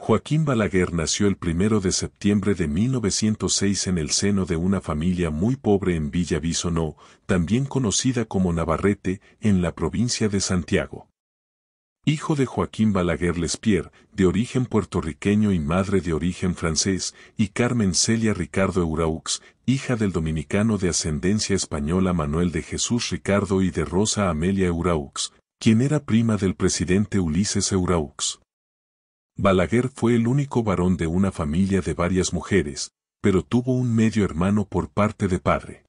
Joaquín Balaguer nació el 1 de septiembre de 1906 en el seno de una familia muy pobre en Villa Bisonó, también conocida como Navarrete, en la provincia de Santiago. Hijo de Joaquín Balaguer Lespierre, de origen puertorriqueño y madre de origen francés, y Carmen Celia Ricardo Euraux, hija del dominicano de ascendencia española Manuel de Jesús Ricardo y de Rosa Amelia Euraux, quien era prima del presidente Ulises Euraux. Balaguer fue el único varón de una familia de varias mujeres, pero tuvo un medio hermano por parte de padre.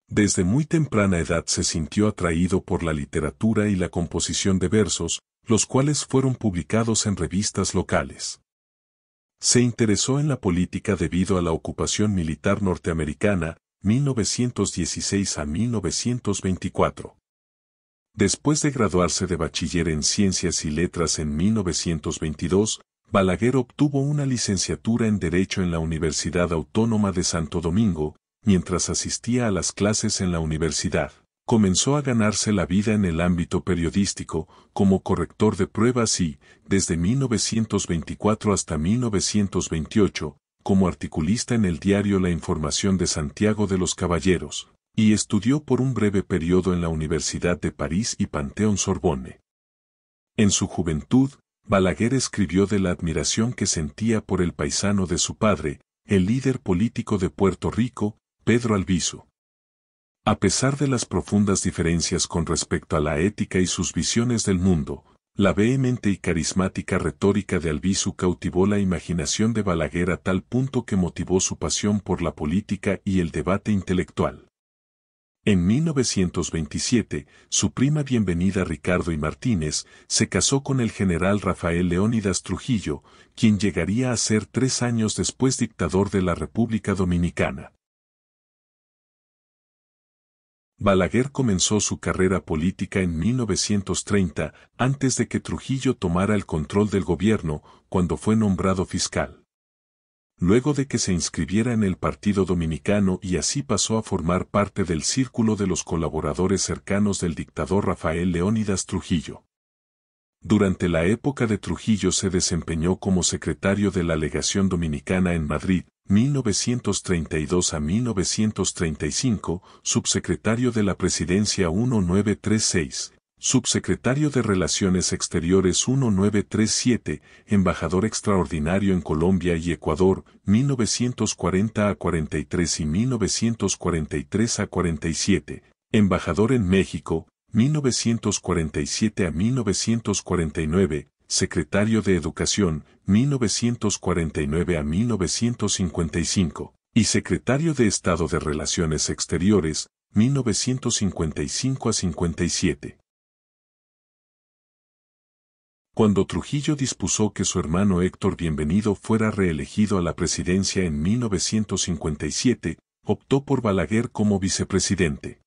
Desde muy temprana edad se sintió atraído por la literatura y la composición de versos, los cuales fueron publicados en revistas locales. Se interesó en la política debido a la ocupación militar norteamericana, 1916 a 1924. Después de graduarse de bachiller en Ciencias y Letras en 1922, Balaguer obtuvo una licenciatura en Derecho en la Universidad Autónoma de Santo Domingo. Mientras asistía a las clases en la universidad, comenzó a ganarse la vida en el ámbito periodístico, como corrector de pruebas y, desde 1924 hasta 1928, como articulista en el diario La Información de Santiago de los Caballeros, y estudió por un breve periodo en la Universidad de París y Panteón-Sorbonne. En su juventud, Balaguer escribió de la admiración que sentía por el paisano de su padre, el líder político de Puerto Rico, Pedro Albizu. A pesar de las profundas diferencias con respecto a la ética y sus visiones del mundo, la vehemente y carismática retórica de Albizu cautivó la imaginación de Balaguer a tal punto que motivó su pasión por la política y el debate intelectual. En 1927, su prima Bienvenida Ricardo y Martínez se casó con el general Rafael Leónidas Trujillo, quien llegaría a ser 3 años después dictador de la República Dominicana. Balaguer comenzó su carrera política en 1930, antes de que Trujillo tomara el control del gobierno, cuando fue nombrado fiscal. Luego de que se inscribiera en el Partido Dominicano y así pasó a formar parte del círculo de los colaboradores cercanos del dictador Rafael Leónidas Trujillo. Durante la época de Trujillo se desempeñó como secretario de la Legación Dominicana en Madrid, 1932 a 1935, subsecretario de la Presidencia 1936, subsecretario de Relaciones Exteriores 1937, embajador extraordinario en Colombia y Ecuador, 1940 a 43 y 1943 a 47, embajador en México, 1947 a 1949, secretario de Educación, 1949 a 1955, y secretario de Estado de Relaciones Exteriores, 1955 a 57. Cuando Trujillo dispuso que su hermano Héctor Bienvenido fuera reelegido a la presidencia en 1957, optó por Balaguer como vicepresidente.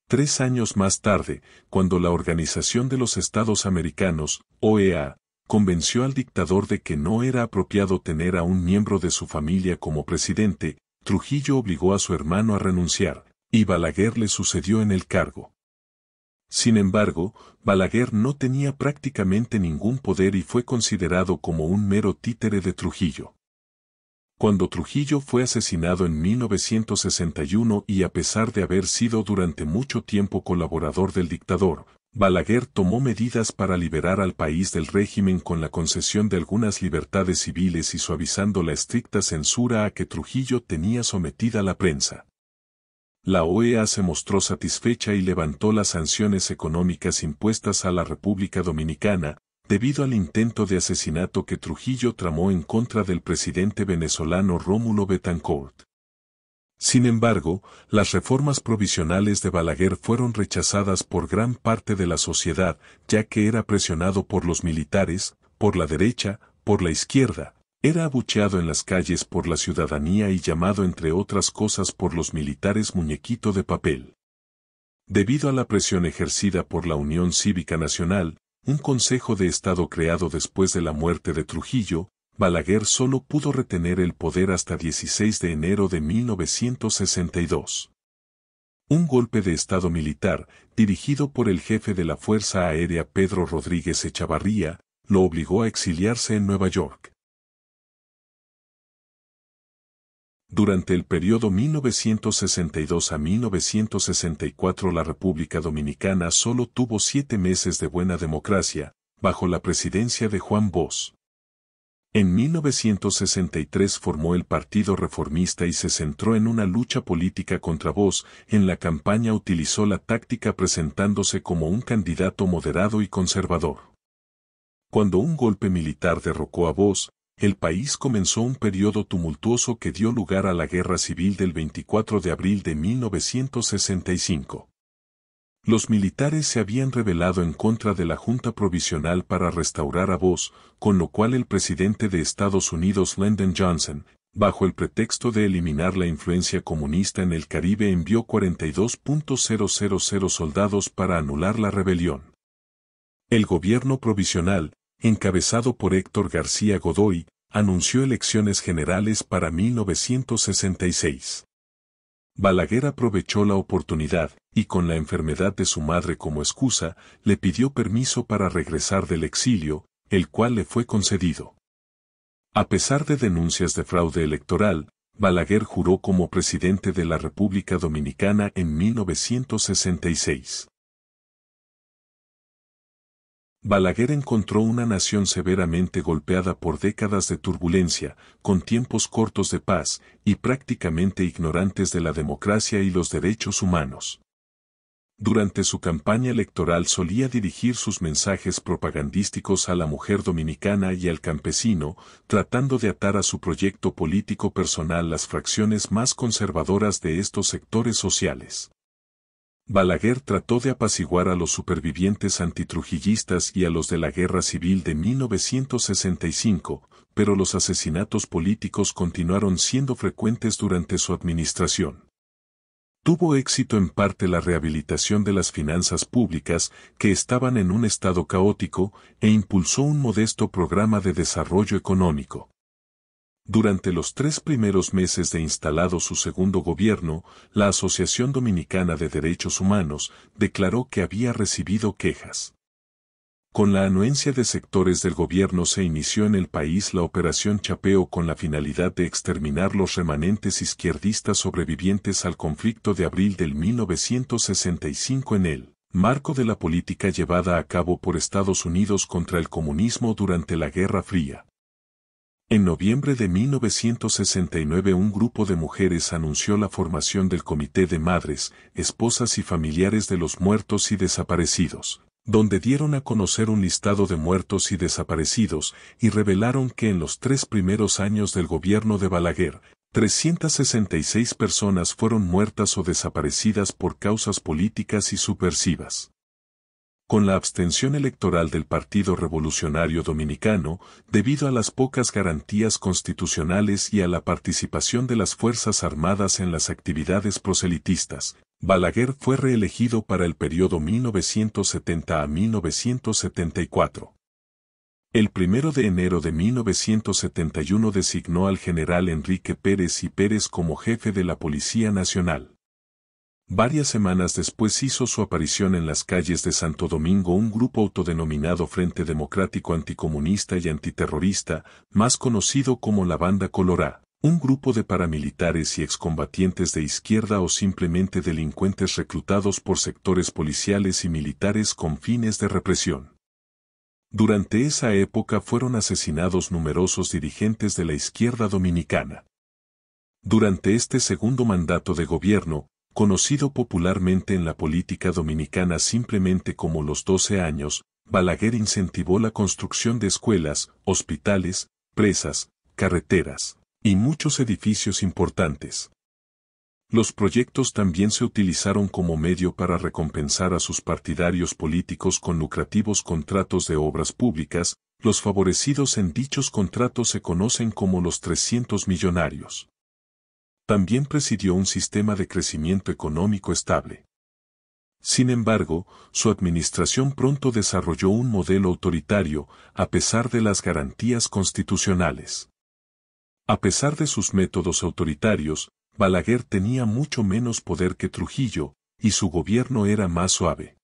3 años más tarde, cuando la Organización de los Estados Americanos, OEA, convenció al dictador de que no era apropiado tener a un miembro de su familia como presidente, Trujillo obligó a su hermano a renunciar, y Balaguer le sucedió en el cargo. Sin embargo, Balaguer no tenía prácticamente ningún poder y fue considerado como un mero títere de Trujillo. Cuando Trujillo fue asesinado en 1961 y a pesar de haber sido durante mucho tiempo colaborador del dictador, Balaguer tomó medidas para liberar al país del régimen con la concesión de algunas libertades civiles y suavizando la estricta censura a que Trujillo tenía sometida la prensa. La OEA se mostró satisfecha y levantó las sanciones económicas impuestas a la República Dominicana, debido al intento de asesinato que Trujillo tramó en contra del presidente venezolano Rómulo Betancourt. Sin embargo, las reformas provisionales de Balaguer fueron rechazadas por gran parte de la sociedad, ya que era presionado por los militares, por la derecha, por la izquierda. Era abucheado en las calles por la ciudadanía y llamado entre otras cosas por los militares muñequito de papel. Debido a la presión ejercida por la Unión Cívica Nacional, un Consejo de Estado creado después de la muerte de Trujillo, Balaguer solo pudo retener el poder hasta 16 de enero de 1962. Un golpe de Estado militar, dirigido por el jefe de la Fuerza Aérea Pedro Rodríguez Echavarría, lo obligó a exiliarse en Nueva York. Durante el periodo 1962 a 1964 la República Dominicana solo tuvo 7 meses de buena democracia, bajo la presidencia de Juan Bosch. En 1963 formó el Partido Reformista y se centró en una lucha política contra Bosch. En la campaña utilizó la táctica presentándose como un candidato moderado y conservador. Cuando un golpe militar derrocó a Bosch, el país comenzó un periodo tumultuoso que dio lugar a la Guerra Civil del 24 de abril de 1965. Los militares se habían rebelado en contra de la Junta Provisional para restaurar a Bosch, con lo cual el presidente de Estados Unidos Lyndon Johnson, bajo el pretexto de eliminar la influencia comunista en el Caribe, envió 42.000 soldados para anular la rebelión. El gobierno provisional, encabezado por Héctor García Godoy, anunció elecciones generales para 1966. Balaguer aprovechó la oportunidad, y con la enfermedad de su madre como excusa, le pidió permiso para regresar del exilio, el cual le fue concedido. A pesar de denuncias de fraude electoral, Balaguer juró como presidente de la República Dominicana en 1966. Balaguer encontró una nación severamente golpeada por décadas de turbulencia, con tiempos cortos de paz, y prácticamente ignorantes de la democracia y los derechos humanos. Durante su campaña electoral solía dirigir sus mensajes propagandísticos a la mujer dominicana y al campesino, tratando de atar a su proyecto político personal las fracciones más conservadoras de estos sectores sociales. Balaguer trató de apaciguar a los supervivientes antitrujillistas y a los de la Guerra Civil de 1965, pero los asesinatos políticos continuaron siendo frecuentes durante su administración. Tuvo éxito en parte la rehabilitación de las finanzas públicas, que estaban en un estado caótico, e impulsó un modesto programa de desarrollo económico. Durante los 3 primeros meses de instalado su segundo gobierno, la Asociación Dominicana de Derechos Humanos declaró que había recibido quejas. Con la anuencia de sectores del gobierno se inició en el país la Operación Chapeo con la finalidad de exterminar los remanentes izquierdistas sobrevivientes al conflicto de abril del 1965 en el marco de la política llevada a cabo por Estados Unidos contra el comunismo durante la Guerra Fría. En noviembre de 1969 un grupo de mujeres anunció la formación del Comité de Madres, Esposas y Familiares de los Muertos y Desaparecidos, donde dieron a conocer un listado de muertos y desaparecidos, y revelaron que en los 3 primeros años del gobierno de Balaguer, 366 personas fueron muertas o desaparecidas por causas políticas y subversivas. Con la abstención electoral del Partido Revolucionario Dominicano, debido a las pocas garantías constitucionales y a la participación de las Fuerzas Armadas en las actividades proselitistas, Balaguer fue reelegido para el periodo 1970 a 1974. El 1 de enero de 1971 designó al general Enrique Pérez y Pérez como jefe de la Policía Nacional. Varias semanas después hizo su aparición en las calles de Santo Domingo un grupo autodenominado Frente Democrático Anticomunista y Antiterrorista, más conocido como la Banda Colorá, un grupo de paramilitares y excombatientes de izquierda o simplemente delincuentes reclutados por sectores policiales y militares con fines de represión. Durante esa época fueron asesinados numerosos dirigentes de la izquierda dominicana. Durante este segundo mandato de gobierno, conocido popularmente en la política dominicana simplemente como los 12 años, Balaguer incentivó la construcción de escuelas, hospitales, presas, carreteras, y muchos edificios importantes. Los proyectos también se utilizaron como medio para recompensar a sus partidarios políticos con lucrativos contratos de obras públicas. Los favorecidos en dichos contratos se conocen como los 300 millonarios. También presidió un sistema de crecimiento económico estable. Sin embargo, su administración pronto desarrolló un modelo autoritario, a pesar de las garantías constitucionales. A pesar de sus métodos autoritarios, Balaguer tenía mucho menos poder que Trujillo, y su gobierno era más suave.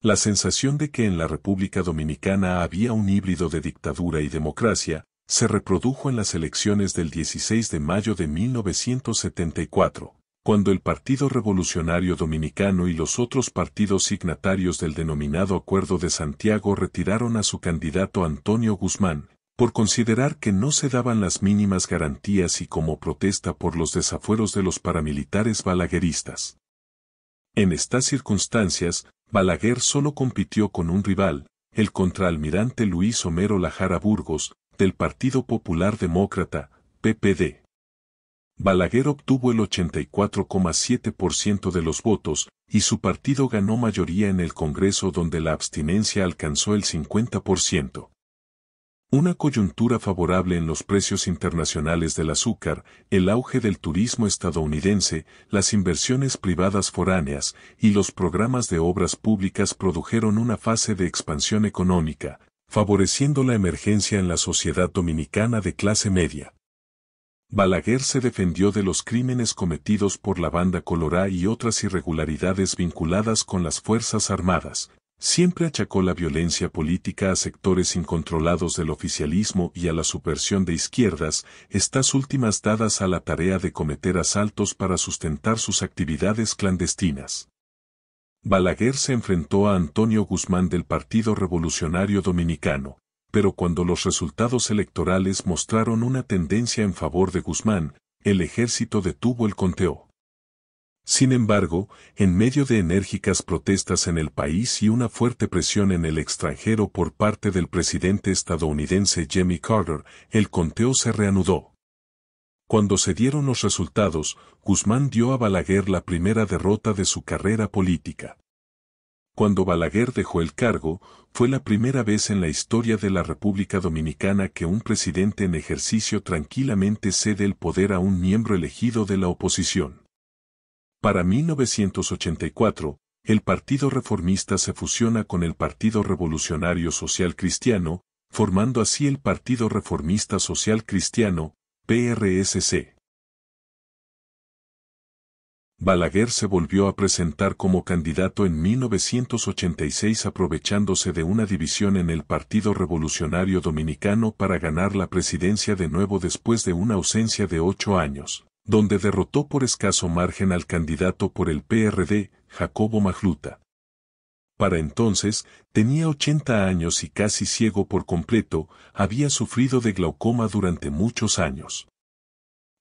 La sensación de que en la República Dominicana había un híbrido de dictadura y democracia, se reprodujo en las elecciones del 16 de mayo de 1974, cuando el Partido Revolucionario Dominicano y los otros partidos signatarios del denominado Acuerdo de Santiago retiraron a su candidato Antonio Guzmán, por considerar que no se daban las mínimas garantías y como protesta por los desafueros de los paramilitares balagueristas. En estas circunstancias, Balaguer solo compitió con un rival, el contraalmirante Luis Homero Lajara Burgos, del Partido Popular Demócrata, PPD. Balaguer obtuvo el 84,7% de los votos, y su partido ganó mayoría en el Congreso donde la abstinencia alcanzó el 50%. Una coyuntura favorable en los precios internacionales del azúcar, el auge del turismo estadounidense, las inversiones privadas foráneas y los programas de obras públicas produjeron una fase de expansión económica, favoreciendo la emergencia en la sociedad dominicana de clase media. Balaguer se defendió de los crímenes cometidos por la Banda Colorá y otras irregularidades vinculadas con las Fuerzas Armadas. Siempre achacó la violencia política a sectores incontrolados del oficialismo y a la subversión de izquierdas, estas últimas dadas a la tarea de cometer asaltos para sustentar sus actividades clandestinas. Balaguer se enfrentó a Antonio Guzmán del Partido Revolucionario Dominicano, pero cuando los resultados electorales mostraron una tendencia en favor de Guzmán, el ejército detuvo el conteo. Sin embargo, en medio de enérgicas protestas en el país y una fuerte presión en el extranjero por parte del presidente estadounidense Jimmy Carter, el conteo se reanudó. Cuando se dieron los resultados, Guzmán dio a Balaguer la primera derrota de su carrera política. Cuando Balaguer dejó el cargo, fue la primera vez en la historia de la República Dominicana que un presidente en ejercicio tranquilamente cede el poder a un miembro elegido de la oposición. Para 1984, el Partido Reformista se fusiona con el Partido Revolucionario Social Cristiano, formando así el Partido Reformista Social Cristiano, PRSC. Balaguer se volvió a presentar como candidato en 1986 aprovechándose de una división en el Partido Revolucionario Dominicano para ganar la presidencia de nuevo después de una ausencia de 8 años, donde derrotó por escaso margen al candidato por el PRD, Jacobo Magluta. Para entonces, tenía 80 años y casi ciego por completo, había sufrido de glaucoma durante muchos años.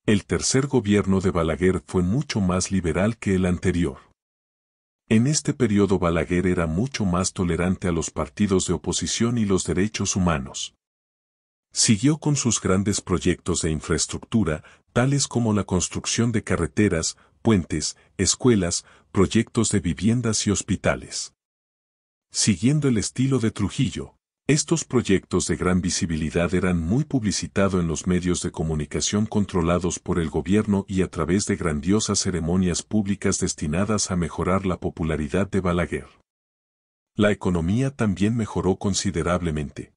El tercer gobierno de Balaguer fue mucho más liberal que el anterior. En este periodo Balaguer era mucho más tolerante a los partidos de oposición y los derechos humanos. Siguió con sus grandes proyectos de infraestructura, tales como la construcción de carreteras, puentes, escuelas, proyectos de viviendas y hospitales. Siguiendo el estilo de Trujillo, estos proyectos de gran visibilidad eran muy publicitados en los medios de comunicación controlados por el gobierno y a través de grandiosas ceremonias públicas destinadas a mejorar la popularidad de Balaguer. La economía también mejoró considerablemente.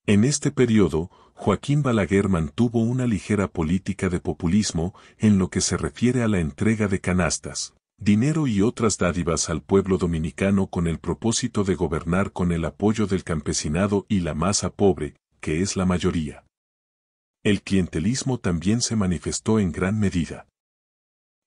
En este periodo, Joaquín Balaguer mantuvo una ligera política de populismo en lo que se refiere a la entrega de canastas, dinero y otras dádivas al pueblo dominicano con el propósito de gobernar con el apoyo del campesinado y la masa pobre, que es la mayoría. El clientelismo también se manifestó en gran medida.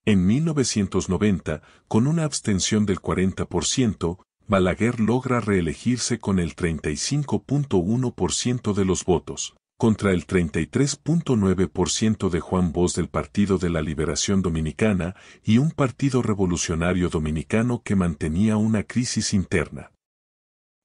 En 1990, con una abstención del 40%, Balaguer logra reelegirse con el 35.1% de los votos, contra el 33.9% de Juan Bosch del Partido de la Liberación Dominicana y un Partido Revolucionario Dominicano que mantenía una crisis interna.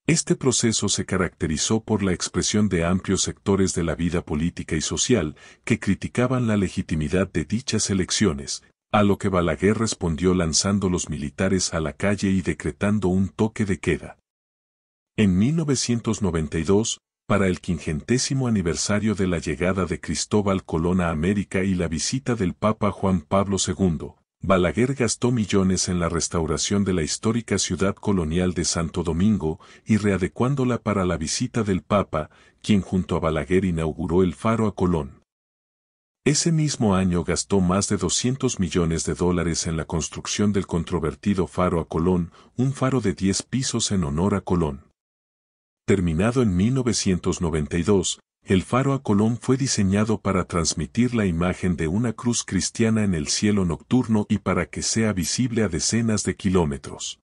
Este proceso se caracterizó por la expresión de amplios sectores de la vida política y social que criticaban la legitimidad de dichas elecciones, a lo que Balaguer respondió lanzando los militares a la calle y decretando un toque de queda. En 1992, para el 50º aniversario de la llegada de Cristóbal Colón a América y la visita del Papa Juan Pablo II, Balaguer gastó millones en la restauración de la histórica ciudad colonial de Santo Domingo y readecuándola para la visita del Papa, quien junto a Balaguer inauguró el Faro a Colón. Ese mismo año gastó más de $200 millones en la construcción del controvertido Faro a Colón, un faro de 10 pisos en honor a Colón. Terminado en 1992, el Faro a Colón fue diseñado para transmitir la imagen de una cruz cristiana en el cielo nocturno y para que sea visible a decenas de kilómetros.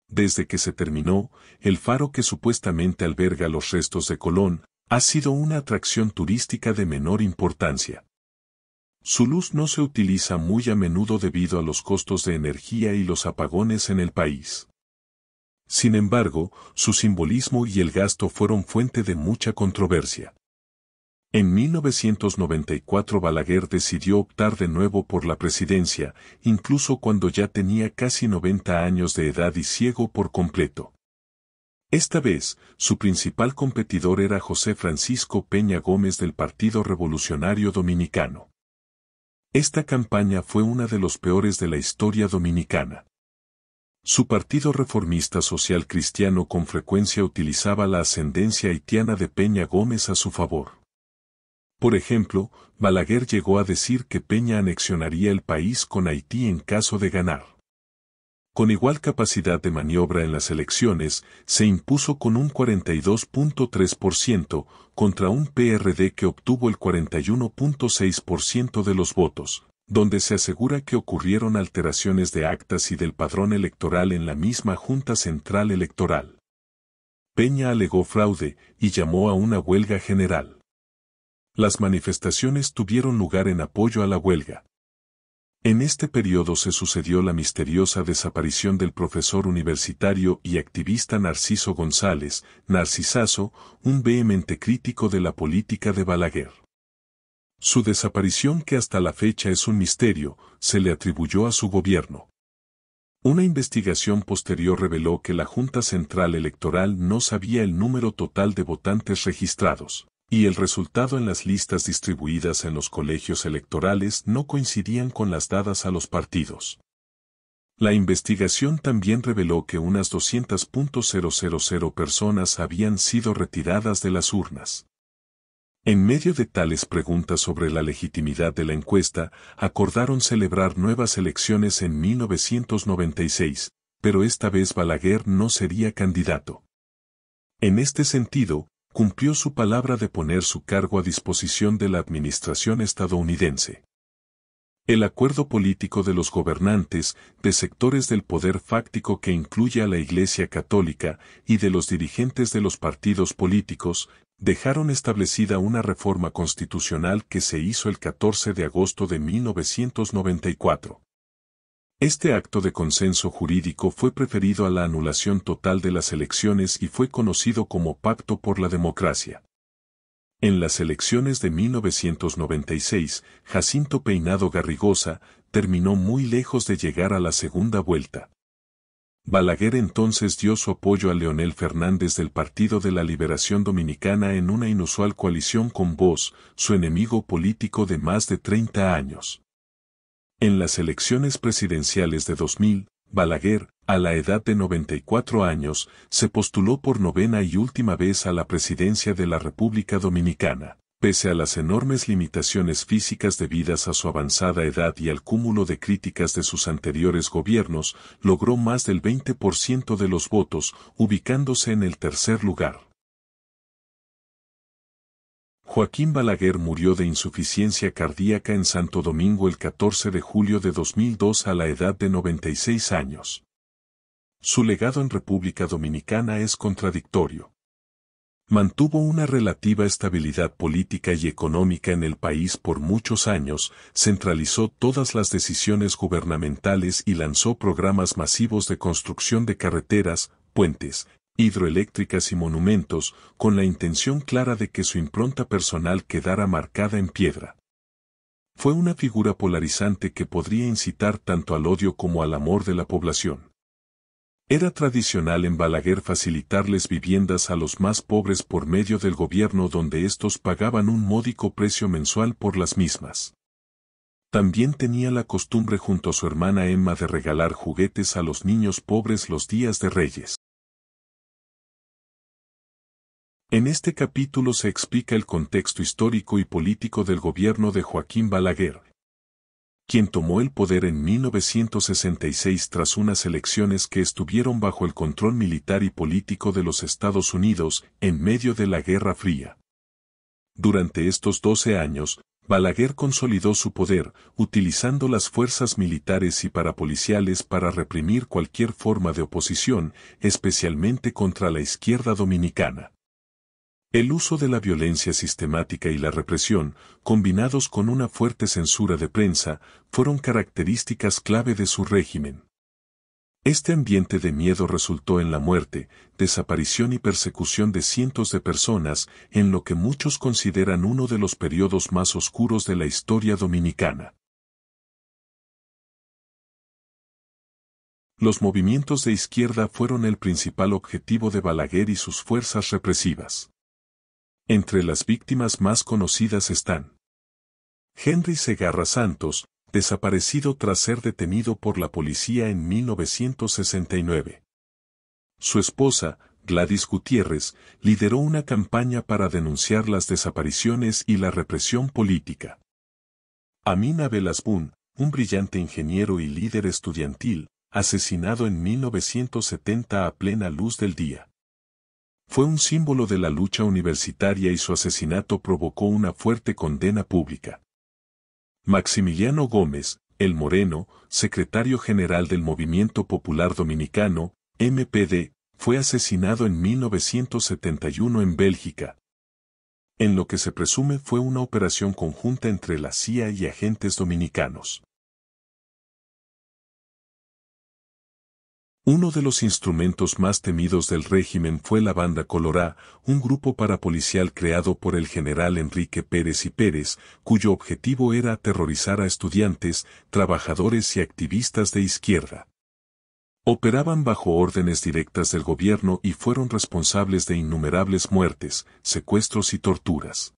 Desde que se terminó, el faro que supuestamente alberga los restos de Colón, ha sido una atracción turística de menor importancia. Su luz no se utiliza muy a menudo debido a los costos de energía y los apagones en el país. Sin embargo, su simbolismo y el gasto fueron fuente de mucha controversia. En 1994 Balaguer decidió optar de nuevo por la presidencia, incluso cuando ya tenía casi 90 años de edad y ciego por completo. Esta vez, su principal competidor era José Francisco Peña Gómez del Partido Revolucionario Dominicano. Esta campaña fue una de los peores de la historia dominicana. Su partido reformista social cristiano con frecuencia utilizaba la ascendencia haitiana de Peña Gómez a su favor. Por ejemplo, Balaguer llegó a decir que Peña anexionaría el país con Haití en caso de ganar. Con igual capacidad de maniobra en las elecciones, se impuso con un 42.3% contra un PRD que obtuvo el 41.6% de los votos, donde se asegura que ocurrieron alteraciones de actas y del padrón electoral en la misma Junta Central Electoral. Peña alegó fraude y llamó a una huelga general. Las manifestaciones tuvieron lugar en apoyo a la huelga. En este periodo se sucedió la misteriosa desaparición del profesor universitario y activista Narciso González, Narcisazo, un vehemente crítico de la política de Balaguer. Su desaparición, que hasta la fecha es un misterio, se le atribuyó a su gobierno. Una investigación posterior reveló que la Junta Central Electoral no sabía el número total de votantes registrados, y el resultado en las listas distribuidas en los colegios electorales no coincidían con las dadas a los partidos. La investigación también reveló que unas 200.000 personas habían sido retiradas de las urnas. En medio de tales preguntas sobre la legitimidad de la encuesta, acordaron celebrar nuevas elecciones en 1996, pero esta vez Balaguer no sería candidato. En este sentido, cumplió su palabra de poner su cargo a disposición de la administración estadounidense. El acuerdo político de los gobernantes, de sectores del poder fáctico que incluye a la Iglesia Católica y de los dirigentes de los partidos políticos, dejaron establecida una reforma constitucional que se hizo el 14 de agosto de 1994. Este acto de consenso jurídico fue preferido a la anulación total de las elecciones y fue conocido como Pacto por la Democracia. En las elecciones de 1996, Jacinto Peinado Garrigosa terminó muy lejos de llegar a la segunda vuelta. Balaguer entonces dio su apoyo a Leonel Fernández del Partido de la Liberación Dominicana en una inusual coalición con Vox, su enemigo político de más de 30 años. En las elecciones presidenciales de 2000, Balaguer, a la edad de 94 años, se postuló por novena y última vez a la presidencia de la República Dominicana. Pese a las enormes limitaciones físicas debidas a su avanzada edad y al cúmulo de críticas de sus anteriores gobiernos, logró más del 20% de los votos, ubicándose en el tercer lugar. Joaquín Balaguer murió de insuficiencia cardíaca en Santo Domingo el 14 de julio de 2002 a la edad de 96 años. Su legado en República Dominicana es contradictorio. Mantuvo una relativa estabilidad política y económica en el país por muchos años, centralizó todas las decisiones gubernamentales y lanzó programas masivos de construcción de carreteras, puentes, hidroeléctricas y monumentos, con la intención clara de que su impronta personal quedara marcada en piedra. Fue una figura polarizante que podría incitar tanto al odio como al amor de la población. Era tradicional en Balaguer facilitarles viviendas a los más pobres por medio del gobierno, donde estos pagaban un módico precio mensual por las mismas. También tenía la costumbre junto a su hermana Emma de regalar juguetes a los niños pobres los días de Reyes. En este capítulo se explica el contexto histórico y político del gobierno de Joaquín Balaguer, quien tomó el poder en 1966 tras unas elecciones que estuvieron bajo el control militar y político de los Estados Unidos en medio de la Guerra Fría. Durante estos 12 años, Balaguer consolidó su poder, utilizando las fuerzas militares y parapoliciales para reprimir cualquier forma de oposición, especialmente contra la izquierda dominicana. El uso de la violencia sistemática y la represión, combinados con una fuerte censura de prensa, fueron características clave de su régimen. Este ambiente de miedo resultó en la muerte, desaparición y persecución de cientos de personas, en lo que muchos consideran uno de los periodos más oscuros de la historia dominicana. Los movimientos de izquierda fueron el principal objetivo de Balaguer y sus fuerzas represivas. Entre las víctimas más conocidas están Henry Segarra Santos, desaparecido tras ser detenido por la policía en 1969. Su esposa, Gladys Gutiérrez, lideró una campaña para denunciar las desapariciones y la represión política. Amin Abel Asbun, un brillante ingeniero y líder estudiantil, asesinado en 1970 a plena luz del día. Fue un símbolo de la lucha universitaria y su asesinato provocó una fuerte condena pública. Maximiliano Gómez, el Moreno, secretario general del Movimiento Popular Dominicano, MPD, fue asesinado en 1971 en Bélgica. En lo que se presume fue una operación conjunta entre la CIA y agentes dominicanos. Uno de los instrumentos más temidos del régimen fue la Banda Colorá, un grupo parapolicial creado por el general Enrique Pérez y Pérez, cuyo objetivo era aterrorizar a estudiantes, trabajadores y activistas de izquierda. Operaban bajo órdenes directas del gobierno y fueron responsables de innumerables muertes, secuestros y torturas.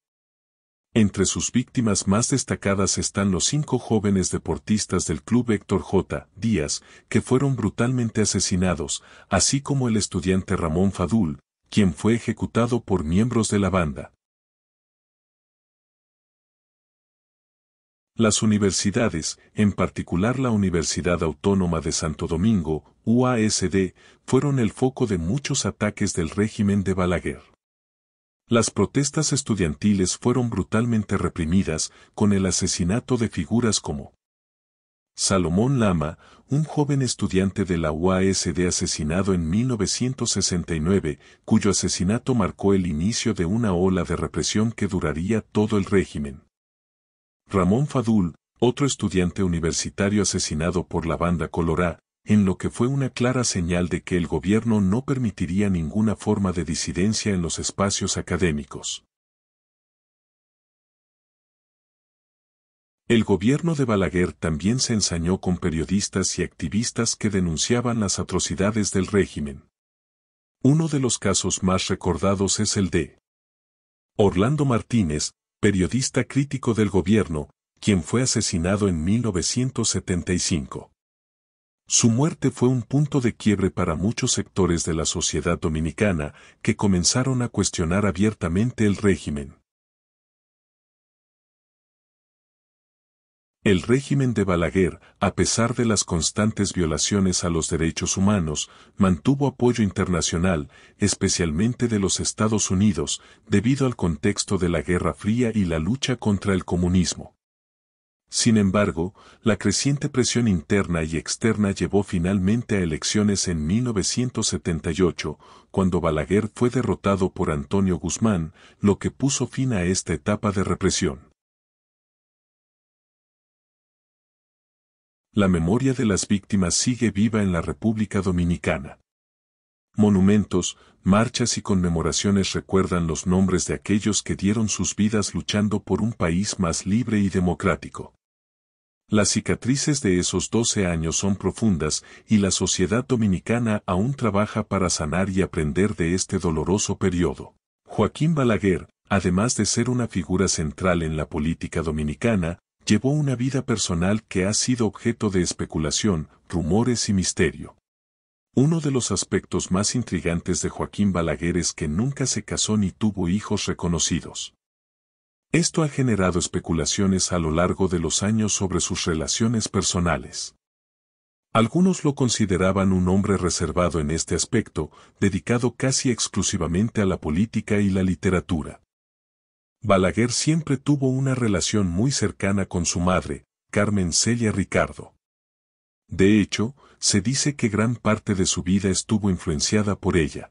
Entre sus víctimas más destacadas están los 5 jóvenes deportistas del Club Héctor J. Díaz, que fueron brutalmente asesinados, así como el estudiante Ramón Fadul, quien fue ejecutado por miembros de la banda. Las universidades, en particular la Universidad Autónoma de Santo Domingo, UASD, fueron el foco de muchos ataques del régimen de Balaguer. Las protestas estudiantiles fueron brutalmente reprimidas, con el asesinato de figuras como Salomón Lama, un joven estudiante de la UASD asesinado en 1969, cuyo asesinato marcó el inicio de una ola de represión que duraría todo el régimen. Ramón Fadul, otro estudiante universitario asesinado por la Banda Colorá, en lo que fue una clara señal de que el gobierno no permitiría ninguna forma de disidencia en los espacios académicos. El gobierno de Balaguer también se ensañó con periodistas y activistas que denunciaban las atrocidades del régimen. Uno de los casos más recordados es el de Orlando Martínez, periodista crítico del gobierno, quien fue asesinado en 1975. Su muerte fue un punto de quiebre para muchos sectores de la sociedad dominicana que comenzaron a cuestionar abiertamente el régimen. El régimen de Balaguer, a pesar de las constantes violaciones a los derechos humanos, mantuvo apoyo internacional, especialmente de los Estados Unidos, debido al contexto de la Guerra Fría y la lucha contra el comunismo. Sin embargo, la creciente presión interna y externa llevó finalmente a elecciones en 1978, cuando Balaguer fue derrotado por Antonio Guzmán, lo que puso fin a esta etapa de represión. La memoria de las víctimas sigue viva en la República Dominicana. Monumentos, marchas y conmemoraciones recuerdan los nombres de aquellos que dieron sus vidas luchando por un país más libre y democrático. Las cicatrices de esos 12 años son profundas y la sociedad dominicana aún trabaja para sanar y aprender de este doloroso periodo. Joaquín Balaguer, además de ser una figura central en la política dominicana, llevó una vida personal que ha sido objeto de especulación, rumores y misterio. Uno de los aspectos más intrigantes de Joaquín Balaguer es que nunca se casó ni tuvo hijos reconocidos. Esto ha generado especulaciones a lo largo de los años sobre sus relaciones personales. Algunos lo consideraban un hombre reservado en este aspecto, dedicado casi exclusivamente a la política y la literatura. Balaguer siempre tuvo una relación muy cercana con su madre, Carmen Celia Ricardo. De hecho, se dice que gran parte de su vida estuvo influenciada por ella.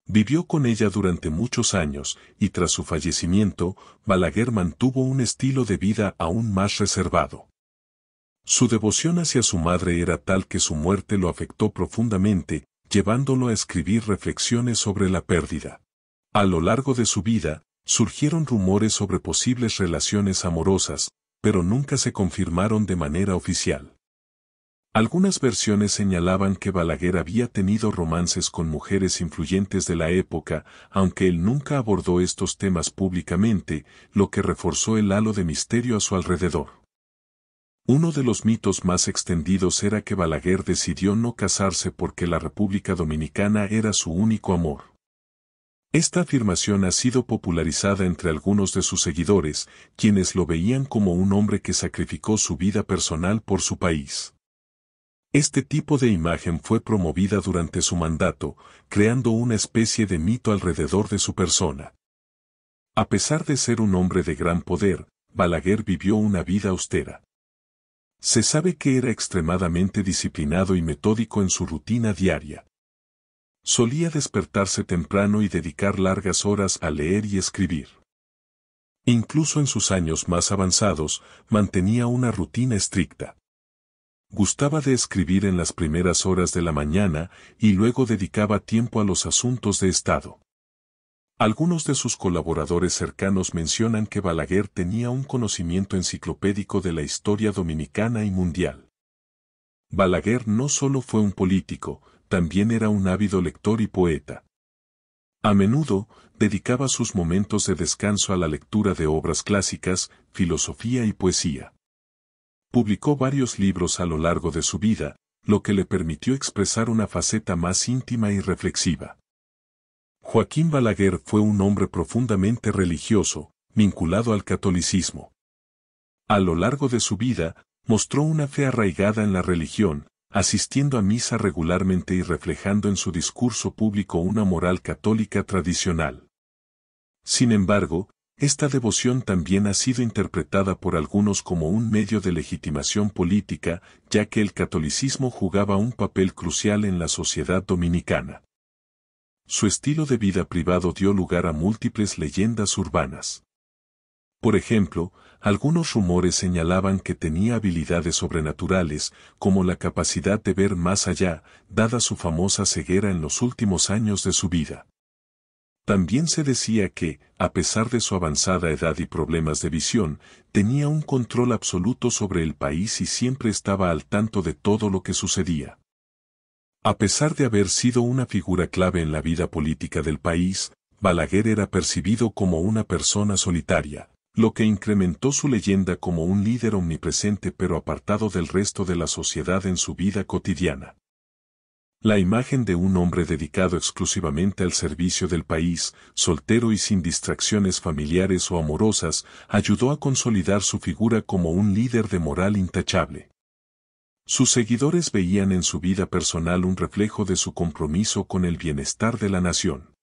Vivió con ella durante muchos años, y tras su fallecimiento, Balaguer mantuvo un estilo de vida aún más reservado. Su devoción hacia su madre era tal que su muerte lo afectó profundamente, llevándolo a escribir reflexiones sobre la pérdida. A lo largo de su vida, surgieron rumores sobre posibles relaciones amorosas, pero nunca se confirmaron de manera oficial. Algunas versiones señalaban que Balaguer había tenido romances con mujeres influyentes de la época, aunque él nunca abordó estos temas públicamente, lo que reforzó el halo de misterio a su alrededor. Uno de los mitos más extendidos era que Balaguer decidió no casarse porque la República Dominicana era su único amor. Esta afirmación ha sido popularizada entre algunos de sus seguidores, quienes lo veían como un hombre que sacrificó su vida personal por su país. Este tipo de imagen fue promovida durante su mandato, creando una especie de mito alrededor de su persona. A pesar de ser un hombre de gran poder, Balaguer vivió una vida austera. Se sabe que era extremadamente disciplinado y metódico en su rutina diaria. Solía despertarse temprano y dedicar largas horas a leer y escribir. Incluso en sus años más avanzados, mantenía una rutina estricta. Gustaba de escribir en las primeras horas de la mañana y luego dedicaba tiempo a los asuntos de Estado. Algunos de sus colaboradores cercanos mencionan que Balaguer tenía un conocimiento enciclopédico de la historia dominicana y mundial. Balaguer no solo fue un político, también era un ávido lector y poeta. A menudo, dedicaba sus momentos de descanso a la lectura de obras clásicas, filosofía y poesía. Publicó varios libros a lo largo de su vida, lo que le permitió expresar una faceta más íntima y reflexiva. Joaquín Balaguer fue un hombre profundamente religioso, vinculado al catolicismo. A lo largo de su vida, mostró una fe arraigada en la religión, asistiendo a misa regularmente y reflejando en su discurso público una moral católica tradicional. Sin embargo, esta devoción también ha sido interpretada por algunos como un medio de legitimación política, ya que el catolicismo jugaba un papel crucial en la sociedad dominicana. Su estilo de vida privado dio lugar a múltiples leyendas urbanas. Por ejemplo, algunos rumores señalaban que tenía habilidades sobrenaturales, como la capacidad de ver más allá, dada su famosa ceguera en los últimos años de su vida. También se decía que, a pesar de su avanzada edad y problemas de visión, tenía un control absoluto sobre el país y siempre estaba al tanto de todo lo que sucedía. A pesar de haber sido una figura clave en la vida política del país, Balaguer era percibido como una persona solitaria, lo que incrementó su leyenda como un líder omnipresente pero apartado del resto de la sociedad en su vida cotidiana. La imagen de un hombre dedicado exclusivamente al servicio del país, soltero y sin distracciones familiares o amorosas, ayudó a consolidar su figura como un líder de moral intachable. Sus seguidores veían en su vida personal un reflejo de su compromiso con el bienestar de la nación.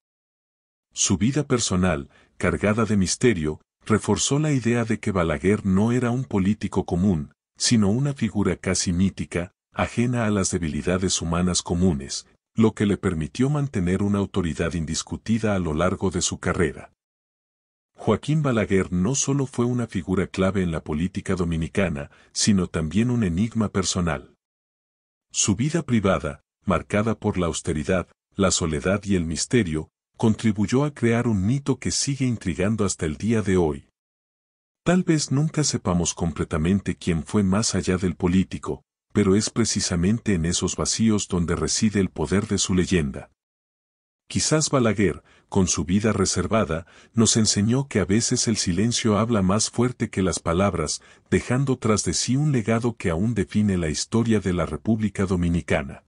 Su vida personal, cargada de misterio, reforzó la idea de que Balaguer no era un político común, sino una figura casi mítica, ajena a las debilidades humanas comunes, lo que le permitió mantener una autoridad indiscutida a lo largo de su carrera. Joaquín Balaguer no solo fue una figura clave en la política dominicana, sino también un enigma personal. Su vida privada, marcada por la austeridad, la soledad y el misterio, contribuyó a crear un mito que sigue intrigando hasta el día de hoy. Tal vez nunca sepamos completamente quién fue más allá del político, pero es precisamente en esos vacíos donde reside el poder de su leyenda. Quizás Balaguer, con su vida reservada, nos enseñó que a veces el silencio habla más fuerte que las palabras, dejando tras de sí un legado que aún define la historia de la República Dominicana.